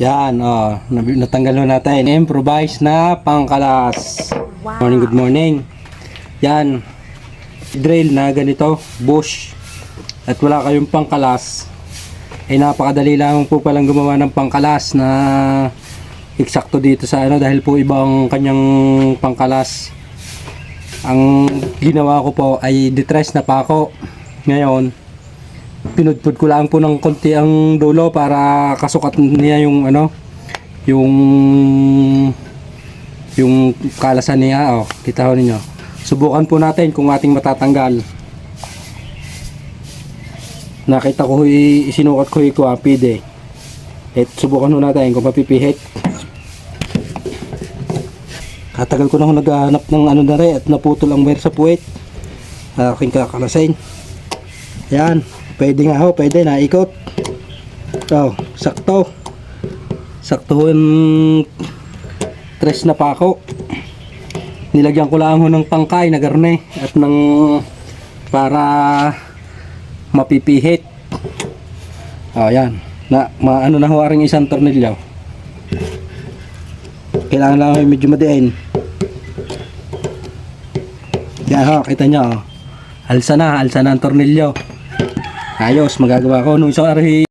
Yan, oh, natanggal na natin. Improvise na pangkalas. Wow. Morning, good morning. Yan, drill na ganito, bush. At wala kayong pangkalas. Eh napakadali lang po palang gumawa ng pangkalas na eksakto dito sa ano dahil po ibang kanyang pangkalas. Ang ginawa ko po ay detress na pako. Ngayon, pinudpud ko lang po ng konti ang dulo para kasukat niya yung ano, yung kalasan niya. Oh, kita ho ninyo. Subukan po natin kung ating matatanggal. Nakita ko isinukat ko yung pide. At subukan ho natin kung mapipihit. Katagal ko na ako naghahanap ng ano na rin at naputol ang wire sa puwet. Aking kakalasin. Ayan. Pwede nga ho. Pwede. Naikot. So, sakto. Sakto ho yung tres na pako. Nilagyan ko lang ho ng pangkay na garne. At ng para mapipihit. Ayan. Ano na ho aring isang tornilyo. Kailangan lang ho medyo madiin. Yan ho, kita nyo. Alsa na ang tornilyo. Ayos, magagawa ko nung isang araw